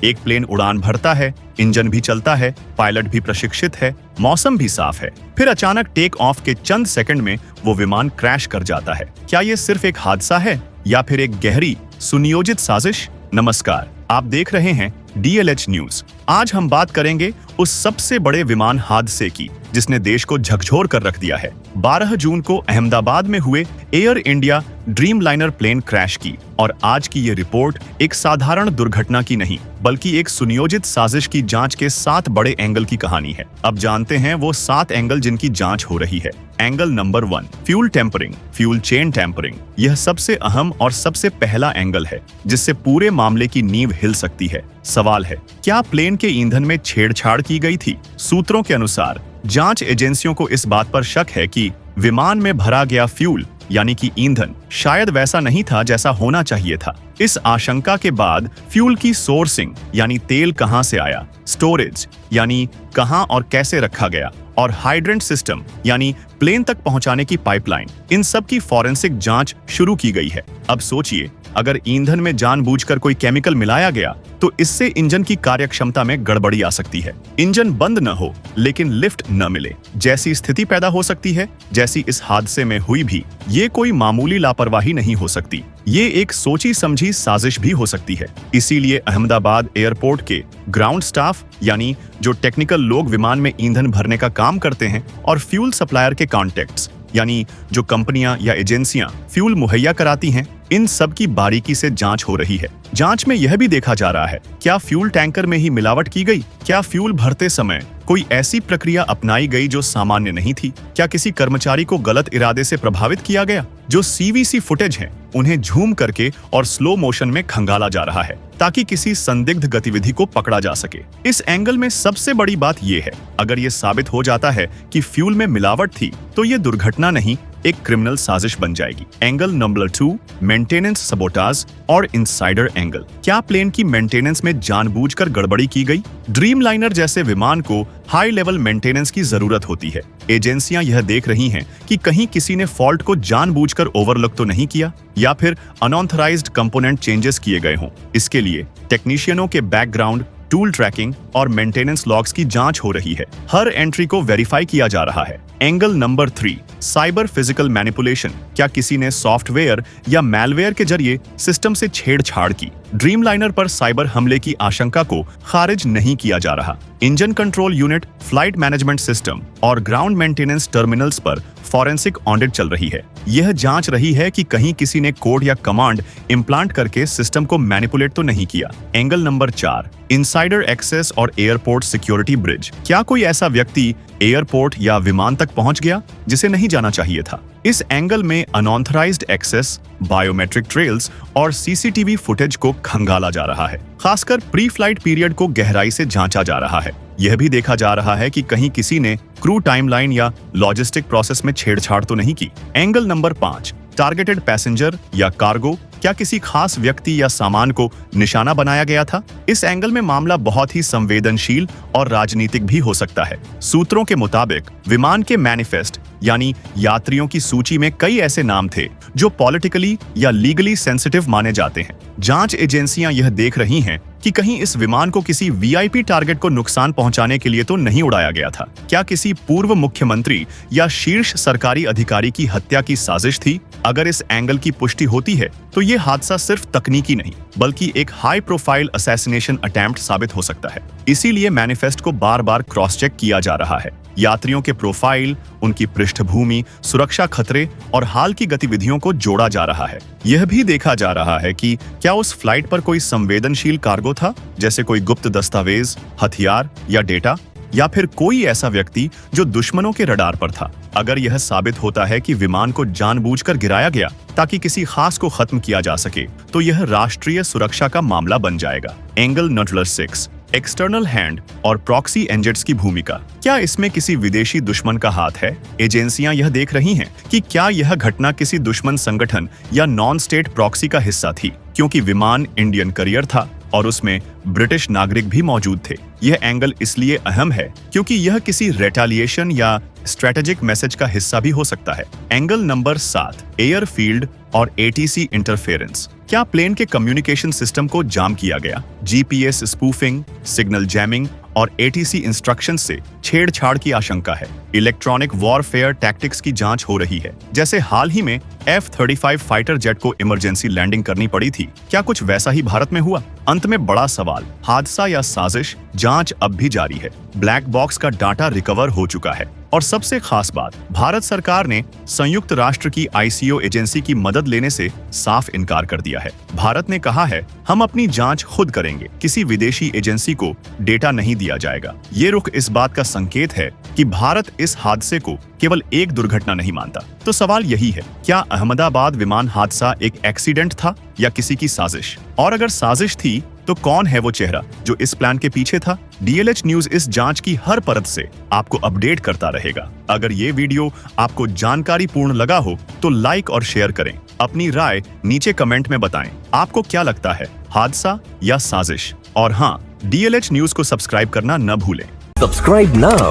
एक प्लेन उड़ान भरता है, इंजन भी चलता है, पायलट भी प्रशिक्षित है, मौसम भी साफ है। फिर अचानक टेक ऑफ के चंद सेकंड में वो विमान क्रैश कर जाता है। क्या ये सिर्फ एक हादसा है या फिर एक गहरी सुनियोजित साजिश? नमस्कार, आप देख रहे हैं DLH न्यूज। आज हम बात करेंगे उस सबसे बड़े विमान हादसे की जिसने देश को झकझोर कर रख दिया है। 12 जून को अहमदाबाद में हुए Air India Dreamliner plane crash की। और आज की ये रिपोर्ट एक साधारण दुर्घटना की नहीं बल्कि एक सुनियोजित साजिश की जांच के 7 बड़े एंगल की कहानी है। अब जानते हैं वो 7 एंगल जिनकी जांच हो रही है। Angle number 1, fuel tampering, fuel chain tampering. यह सबसे अहम और सबसे पहला एंगल है जिससे पूरे मामले की नींव हिल सकती है। सवाल है, क्या प्लेन के ईंधन में छेड़छाड़ की गई थी? सूत्रों के अनुसार जांच एजेंसियों को इस बात पर शक है कि विमान में भरा गया फ्यूल यानी कि ईंधन शायद वैसा नहीं था जैसा होना चाहिए था। इस आशंका के बाद फ्यूल की सोर्सिंग यानी तेल कहां से आया, स्टोरेज यानी कहां और कैसे रखा गया, और हाइड्रेंट सिस्टम यानी प्लेन तक पहुंचाने की पाइपलाइन, इन सब की फॉरेंसिक जांच शुरू की गई है। अब सोचिए, अगर ईंधन में जानबूझकर कोई केमिकल मिलाया गया तो इससे इंजन की कार्यक्षमता में गड़बड़ी आ सकती है। इंजन बंद न हो लेकिन लिफ्ट न मिले जैसी स्थिति पैदा हो सकती है, जैसी इस हादसे में हुई भी। ये कोई मामूली लापरवाही नहीं हो सकती, ये एक सोची समझी साजिश भी हो सकती है। इसीलिए अहमदाबाद एयरपोर्ट के ग्राउंड स्टाफ यानी जो टेक्निकल लोग विमान में ईंधन भरने का काम करते हैं और फ्यूल सप्लायर के कॉन्टैक्ट्स यानी जो कंपनियां या एजेंसियां फ्यूल मुहैया कराती हैं, इन सब की बारीकी से जांच हो रही है। जांच में यह भी देखा जा रहा है, क्या फ्यूल टैंकर में ही मिलावट की गई? क्या फ्यूल भरते समय कोई ऐसी प्रक्रिया अपनाई गई जो सामान्य नहीं थी? क्या किसी कर्मचारी को गलत इरादे से प्रभावित किया गया? जो CVC फुटेज हैं, उन्हें झूम करके और स्लो मोशन में खंगाला जा रहा है ताकि किसी संदिग्ध गतिविधि को पकड़ा जा सके। इस एंगल में सबसे बड़ी बात यह है, अगर ये साबित हो जाता है कि फ्यूल में मिलावट थी तो ये दुर्घटना नहीं, एक क्रिमिनल साजिश बन जाएगी। एंगल नंबर 2, मेंटेनेंस सबोटाज और इनसाइडर एंगल। क्या प्लेन की मेंटेनेंस में जानबूझकर गड़बड़ी की गई? ड्रीमलाइनर जैसे विमान को हाई लेवल मेंटेनेंस की जरूरत होती है। एजेंसियां यह देख रही हैं कि कहीं किसी ने फॉल्ट को जानबूझकर ओवरलुक तो नहीं किया या फिर अनऑथराइज्ड कंपोनेंट चेंजेस किए गए हों। इसके लिए टेक्नीशियनों के बैकग्राउंड, टूल ट्रैकिंग और मेंटेनेंस लॉग्स की जांच हो रही है। हर एंट्री को वेरीफाई किया जा रहा है। Angle number 3, cyber physical manipulation. क्या किसी ने सॉफ्टवेयर या मैलवेयर के जरिए सिस्टम से छेड़छाड़ की? ड्रीमलाइनर पर साइबर हमले की आशंका को खारिज नहीं किया जा रहा। Engine control unit, flight management system और ग्राउंड मेंटेनेंस टर्मिनल्स पर फॉरेंसिक ऑडिट चल रही है। यह जांच रही है कि कहीं किसी ने कोड या कमांड इम्प्लांट करके सिस्टम को मैनिपुलेट तो नहीं किया। एंगल नंबर 4, इनसाइडर एक्सेस और एयरपोर्ट सिक्योरिटी ब्रिज। क्या कोई ऐसा व्यक्ति एयरपोर्ट या विमान तक पहुंच गया जिसे नहीं जाना चाहिए था? इस एंगल में अनऑथराइज्ड एक्सेस, बायोमेट्रिक ट्रेल्स और CCTV फुटेज को खंगाला जा रहा है। खासकर प्री फ्लाइट पीरियड को गहराई से जांचा जा रहा है। यह भी देखा जा रहा है कि कहीं किसी ने क्रू टाइमलाइन या लॉजिस्टिक प्रोसेस में छेड़छाड़ तो नहीं की। एंगल नंबर 5, टारगेटेड पैसेंजर या कार्गो। क्या किसी खास व्यक्ति या सामान को निशाना बनाया गया था? इस एंगल में मामला बहुत ही संवेदनशील और राजनीतिक भी हो सकता है। सूत्रों के मुताबिक विमान के मैनिफेस्ट यानी यात्रियों की सूची में कई ऐसे नाम थे जो पॉलिटिकली या लीगली सेंसिटिव माने जाते हैं। जांच एजेंसियां यह देख रही हैं कि कहीं इस विमान को किसी VIP टारगेट को नुकसान पहुंचाने के लिए तो नहीं उड़ाया गया था। क्या किसी पूर्व मुख्यमंत्री या शीर्ष सरकारी अधिकारी की हत्या की साजिश थी? अगर इस एंगल की पुष्टि होती है तो ये हादसा सिर्फ तकनीकी नहीं बल्कि एक हाई प्रोफाइल असैसिनेशन अटेम्प्ट साबित हो सकता है। इसीलिए मैनिफेस्ट को बार बार क्रॉस चेक किया जा रहा है। यात्रियों के प्रोफाइल, उनकी पृष्ठभूमि, सुरक्षा खतरे और हाल की गतिविधियों को जोड़ा जा रहा है। यह भी देखा जा रहा है कि क्या उस फ्लाइट पर कोई संवेदनशील कार्गो था, जैसे कोई गुप्त दस्तावेज, हथियार या डेटा, या फिर कोई ऐसा व्यक्ति जो दुश्मनों के रडार पर था। अगर यह साबित होता है कि विमान को जानबूझकर गिराया गया ताकि किसी खास को खत्म किया जा सके, तो यह राष्ट्रीय सुरक्षा का मामला बन जाएगा। एंगल नंबर 6, एक्सटर्नल हैंड और प्रॉक्सी एजेंट्स की भूमिका। क्या इसमें किसी विदेशी दुश्मन का हाथ है? एजेंसियां यह देख रही हैं कि क्या यह घटना किसी दुश्मन संगठन या नॉन स्टेट प्रॉक्सी का हिस्सा थी। क्योंकि विमान इंडियन करियर था और उसमें ब्रिटिश नागरिक भी मौजूद थे। यह एंगल इसलिए अहम है क्योंकि यह किसी रेटालिएशन या स्ट्रेटेजिक मैसेज का हिस्सा भी हो सकता है। एंगल नंबर 7, एयरफील्ड और एटीसी इंटरफेरेंस। क्या प्लेन के कम्युनिकेशन सिस्टम को जाम किया गया? जीपीएस स्पूफिंग, सिग्नल जैमिंग और एटीसी इंस्ट्रक्शन से छेड़छाड़ की आशंका है। इलेक्ट्रॉनिक वॉरफेयर टैक्टिक्स की जांच हो रही है। जैसे हाल ही में F-35 फाइटर जेट को इमरजेंसी लैंडिंग करनी पड़ी थी, क्या कुछ वैसा ही भारत में हुआ? अंत में बड़ा सवाल, हादसा या साजिश? जांच अब भी जारी है। ब्लैक बॉक्स का डाटा रिकवर हो चुका है और सबसे खास बात, भारत सरकार ने संयुक्त राष्ट्र की ICO एजेंसी की मदद लेने से साफ इनकार कर दिया है। भारत ने कहा है, हम अपनी जांच खुद करेंगे, किसी विदेशी एजेंसी को डेटा नहीं दिया जाएगा। ये रुख इस बात का संकेत है कि भारत इस हादसे को केवल एक दुर्घटना नहीं मानता। तो सवाल यही है, क्या अहमदाबाद विमान हादसा एक एक्सीडेंट था या किसी की साजिश? और अगर साजिश थी तो कौन है वो चेहरा जो इस प्लान के पीछे था? DLH न्यूज इस जांच की हर परत से आपको अपडेट करता रहेगा। अगर ये वीडियो आपको जानकारी पूर्ण लगा हो तो लाइक और शेयर करें। अपनी राय नीचे कमेंट में बताएं। आपको क्या लगता है, हादसा या साजिश? और हाँ, DLH न्यूज को सब्सक्राइब करना न भूलें। Subscribe now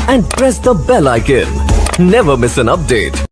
and press the bell icon. Never miss an update.